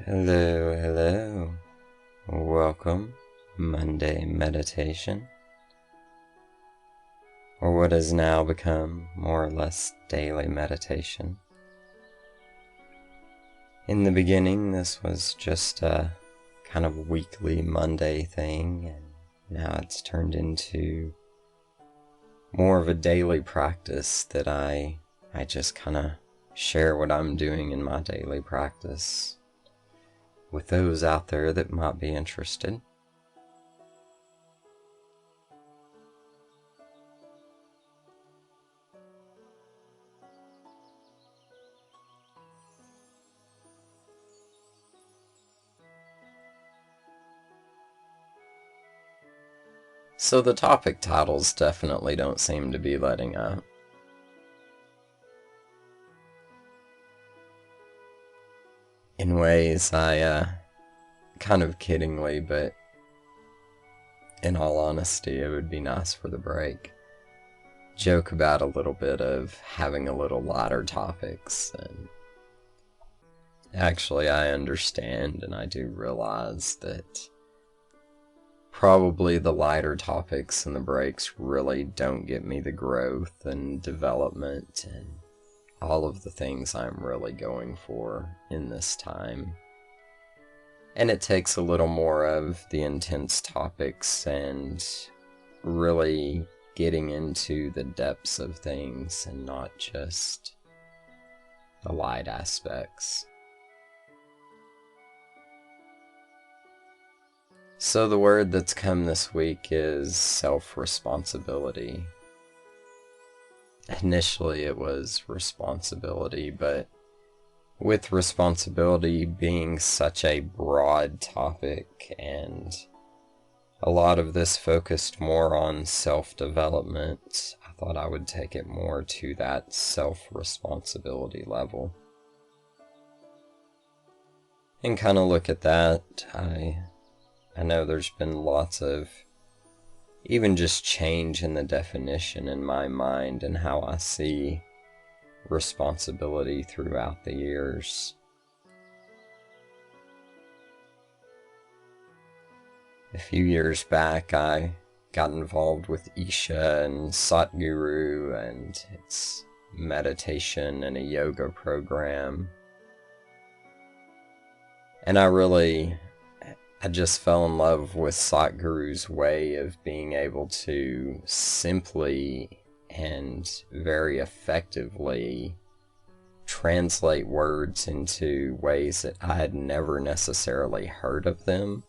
Hello, hello. Welcome, Monday Meditation, or what has now become more or less daily meditation. In the beginning, this was just a kind of weekly Monday thing, and now it's turned into more of a daily practice that I just kind of share what I'm doing in my daily practice with those out there that might be interested. So the topic titles definitely don't seem to be letting up. In ways, I kind of kiddingly, but in all honesty, it would be nice for the break, joke about a little bit of having a little lighter topics. And actually, I understand and I do realize that probably the lighter topics and the breaks really don't get me the growth and development and all of the things I'm really going for in this time. And it takes a little more of the intense topics and really getting into the depths of things and not just the light aspects. So the word that's come this week is self-responsibility. Initially it was responsibility, but with responsibility being such a broad topic and a lot of this focused more on self-development, I thought I would take it more to that self-responsibility level. And kind of look at that. I know there's been lots of even just change in the definition in my mind and how I see responsibility throughout the years. A few years back, I got involved with Isha and Satguru and its meditation and a yoga program. And I just fell in love with Satguru's way of being able to simply and very effectively translate words into ways that I had never necessarily heard of them,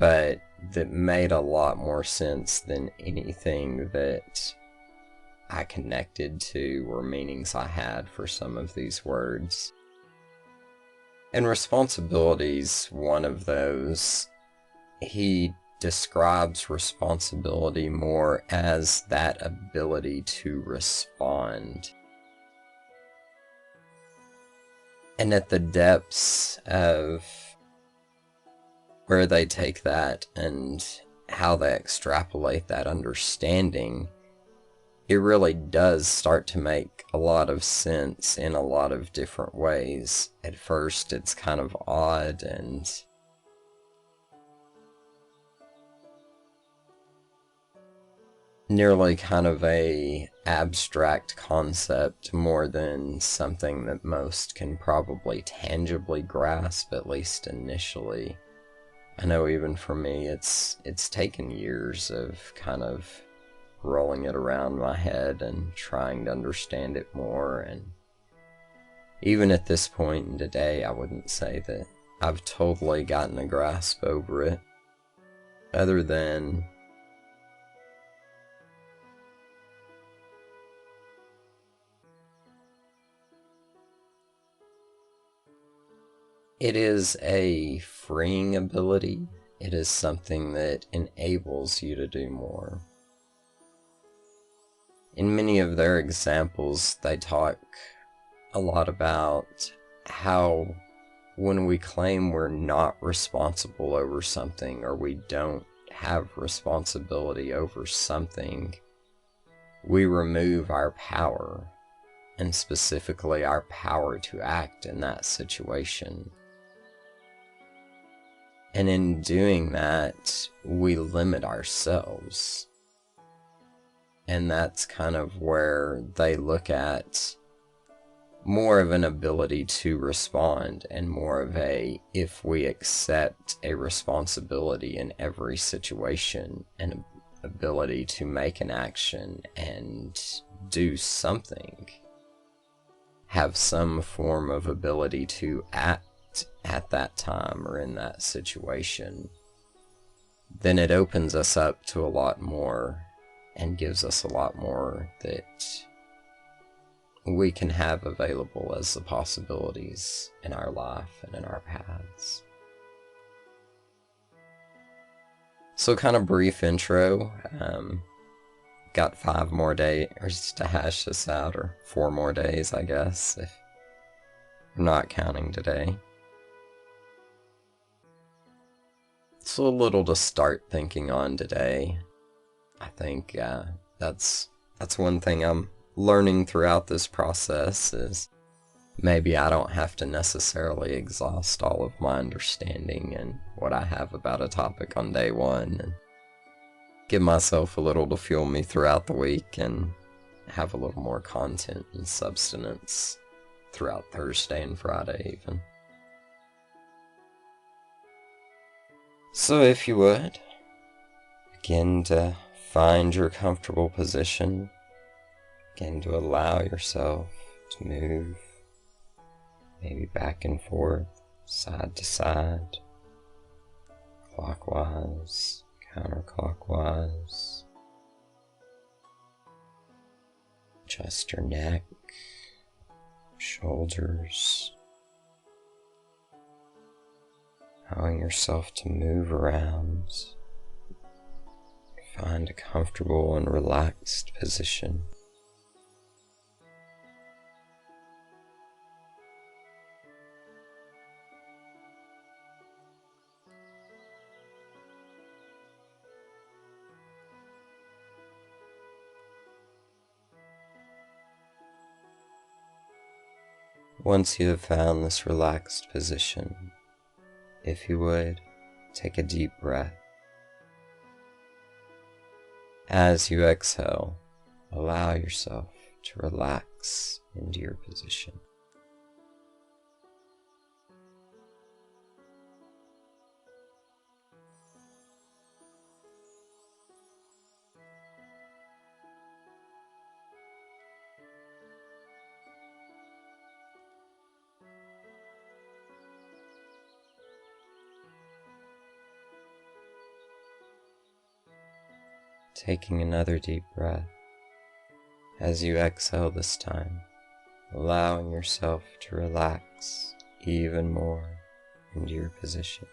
but that made a lot more sense than anything that I connected to or meanings I had for some of these words. And responsibility's one of those. He describes responsibility more as that ability to respond. And at the depths of where they take that and how they extrapolate that understanding, it really does start to make a lot of sense in a lot of different ways. At first, it's kind of odd and nearly kind of a abstract concept more than something that most can probably tangibly grasp, at least initially. I know even for me, it's taken years of kind of rolling it around my head and trying to understand it more. And even at this point in today, I wouldn't say that I've totally gotten a grasp over it, other than it is a freeing ability. It is something that enables you to do more. In many of their examples, they talk a lot about how when we claim we're not responsible over something or we don't have responsibility over something, we remove our power, and specifically our power to act in that situation. And in doing that, we limit ourselves. And that's kind of where they look at more of an ability to respond and more of a, if we accept a responsibility in every situation, an ability to make an action and do something, have some form of ability to act at that time or in that situation, then it opens us up to a lot more and gives us a lot more that we can have available as the possibilities in our life and in our paths. So kind of brief intro. Got 5 more days to hash this out, or 4 more days, I guess, if we're not counting today. So a little to start thinking on today. I think that's one thing I'm learning throughout this process, is maybe I don't have to necessarily exhaust all of my understanding and what I have about a topic on day 1, and give myself a little to fuel me throughout the week and have a little more content and substance throughout Thursday and Friday even. So if you would, begin to find your comfortable position. Begin to allow yourself to move, maybe back and forth, side to side, clockwise, counterclockwise. Adjust your neck, shoulders, allowing yourself to move around. Find a comfortable and relaxed position. Once you have found this relaxed position, if you would, take a deep breath. As you exhale, allow yourself to relax into your position. Taking another deep breath. As you exhale this time, allowing yourself to relax even more into your position.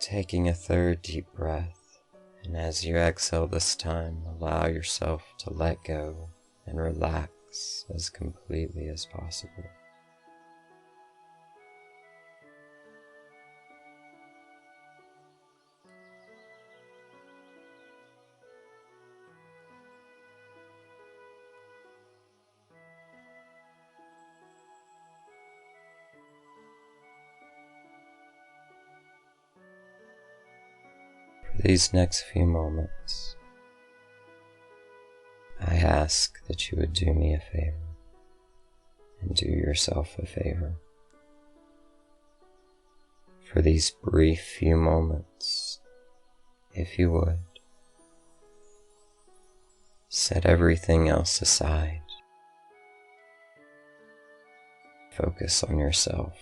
Taking a third deep breath, and as you exhale this time, allow yourself to let go and relax as completely as possible. For these next few moments, I ask that you would do me a favor and do yourself a favor. For these brief few moments, if you would, set everything else aside. Focus on yourself.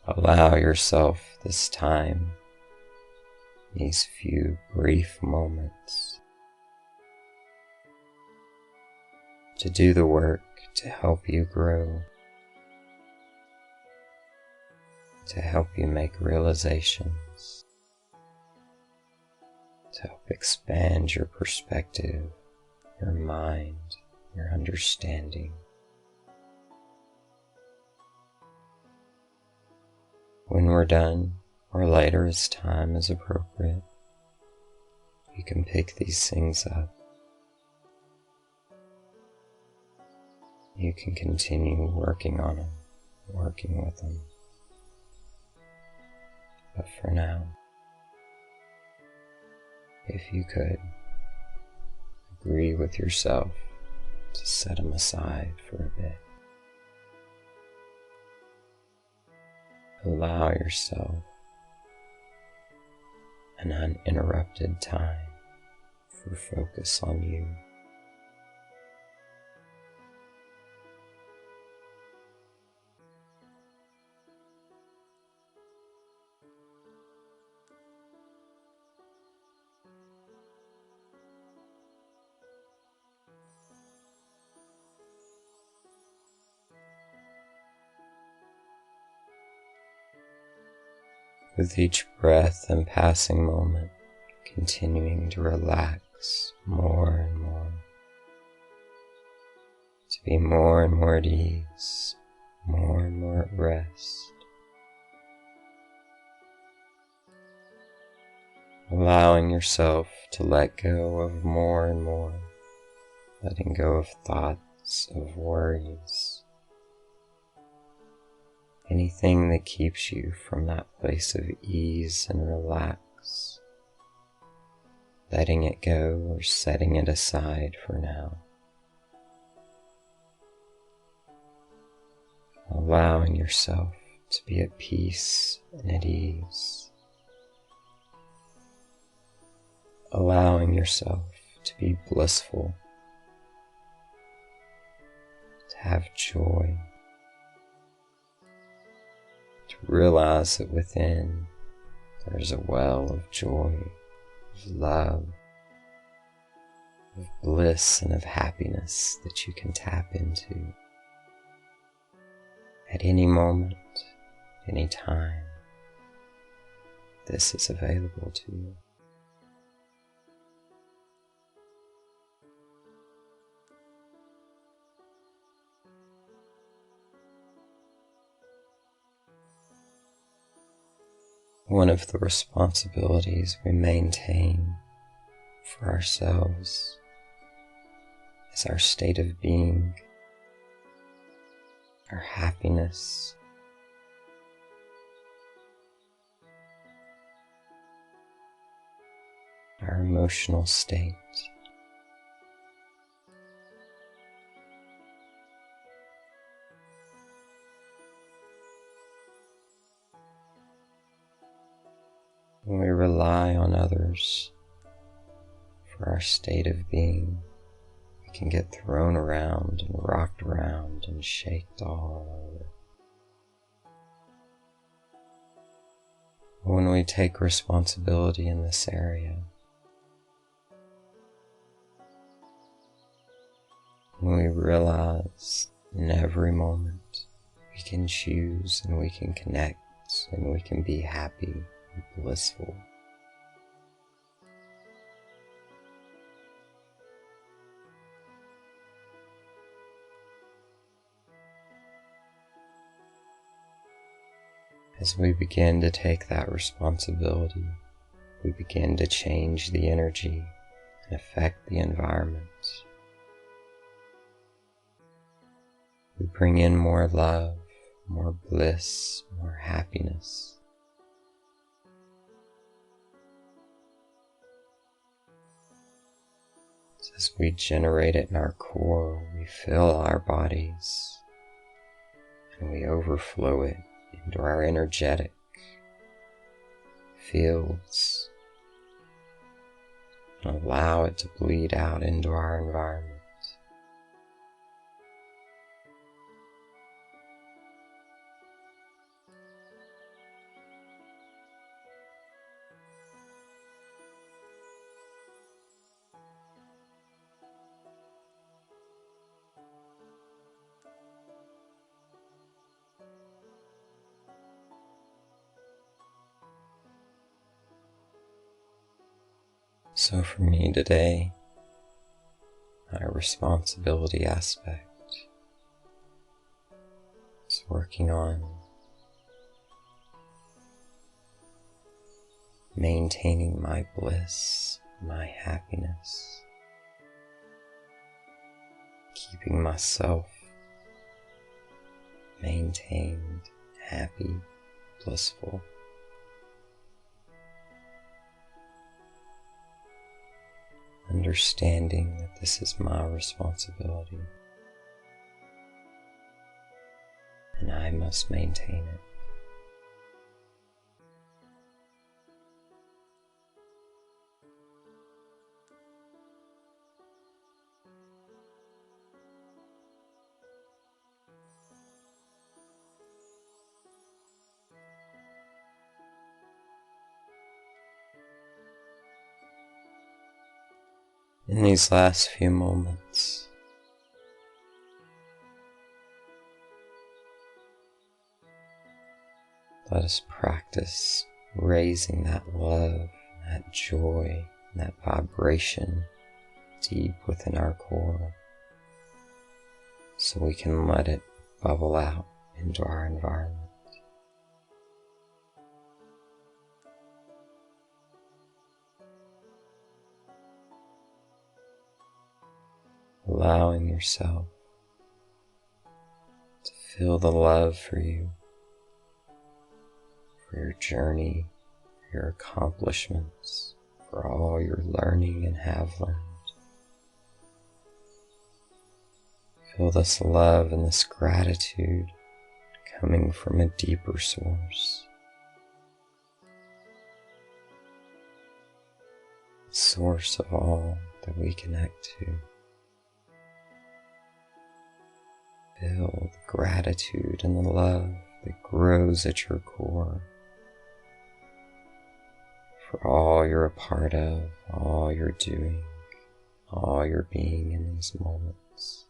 Allow yourself this time, these few brief moments, to do the work to help you grow, to help you make realizations, to help expand your perspective, your mind, your understanding. When we're done, or later as time is appropriate, you can pick these things up. You can continue working on them, working with them. But for now, if you could, agree with yourself to set them aside for a bit. Allow yourself an uninterrupted time for focus on you. With each breath and passing moment, continuing to relax more and more, to be more and more at ease, more and more at rest. Allowing yourself to let go of more and more, letting go of thoughts, of worries, anything that keeps you from that place of ease and relax, letting it go or setting it aside for now. Allowing yourself to be at peace and at ease. Allowing yourself to be blissful, to have joy, to realize that within there is a well of joy, of love, of bliss and of happiness that you can tap into at any moment, any time. This is available to you. One of the responsibilities we maintain for ourselves is our state of being, our happiness, our emotional state. When we rely on others for our state of being, we can get thrown around and rocked around and shaked all over. When we take responsibility in this area, when we realize in every moment we can choose and we can connect and we can be happy and blissful. As we begin to take that responsibility, we begin to change the energy and affect the environment. We bring in more love, more bliss, more happiness. As we generate it in our core, we fill our bodies and we overflow it into our energetic fields and allow it to bleed out into our environment. So for me today, my responsibility aspect is working on maintaining my bliss, my happiness, keeping myself maintained, happy, blissful. Understanding that this is my responsibility and I must maintain it. In these last few moments, let us practice raising that love, that joy, that vibration deep within our core so we can let it bubble out into our environment. Allowing yourself to feel the love for you, for your journey, for your accomplishments, for all your learning and have learned. Feel this love and this gratitude coming from a deeper source. The source of all that we connect to. Feel the gratitude and the love that grows at your core for all you're a part of, all you're doing, all you're being in these moments.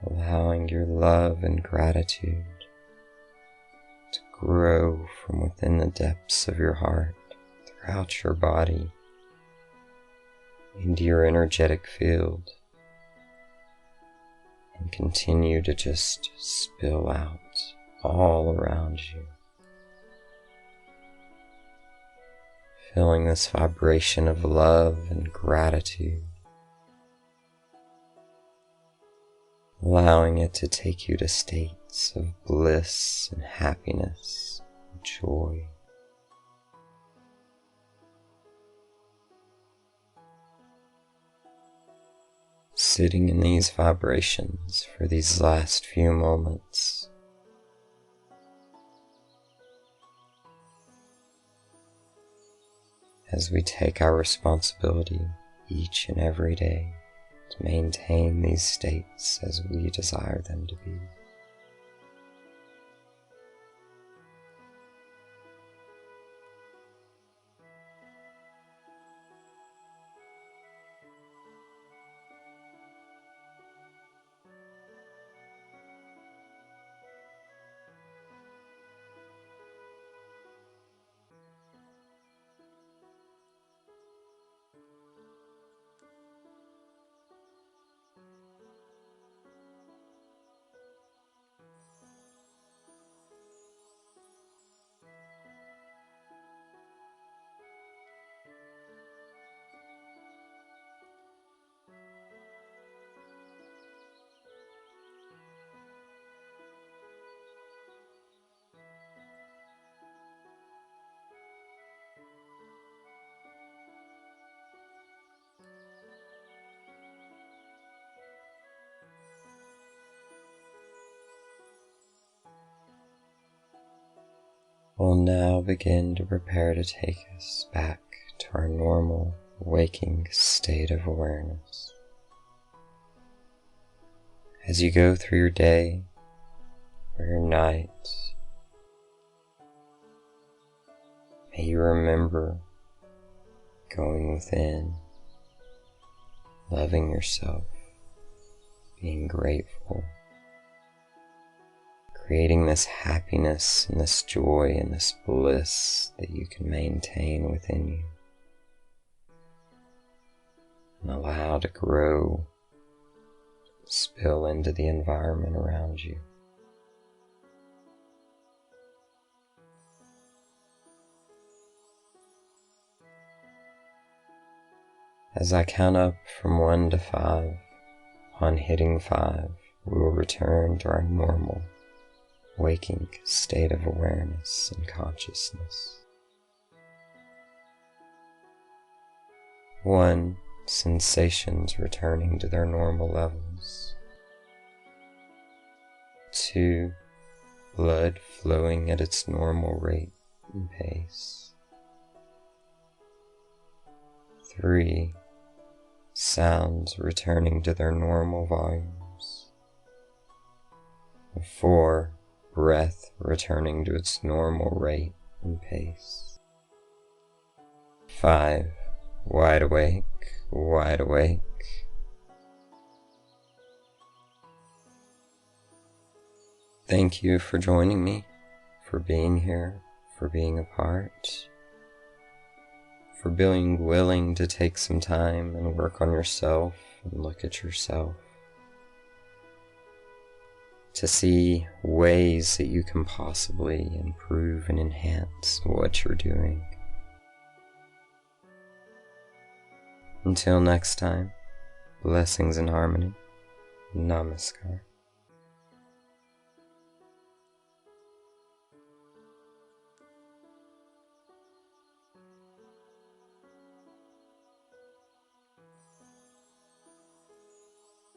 Allowing your love and gratitude to grow from within the depths of your heart, throughout your body, into your energetic field, and continue to just spill out all around you. Feeling this vibration of love and gratitude, allowing it to take you to states of bliss and happiness and joy. Sitting in these vibrations for these last few moments, as we take our responsibility each and every day to maintain these states as we desire them to be. We'll now begin to prepare to take us back to our normal waking state of awareness. As you go through your day or your night, may you remember going within, loving yourself, being grateful, creating this happiness and this joy and this bliss that you can maintain within you and allow to grow, spill into the environment around you. As I count up from 1 to 5, on hitting 5, we will return to our normal, waking state of awareness and consciousness. 1, sensations returning to their normal levels. 2, blood flowing at its normal rate and pace. 3, sounds returning to their normal volumes. 4, breath returning to its normal rate and pace. 5, wide awake, wide awake. Thank you for joining me, for being here, for being a part, for being willing to take some time and work on yourself and look at yourself, to see ways that you can possibly improve and enhance what you're doing. Until next time, blessings and harmony. Namaskar.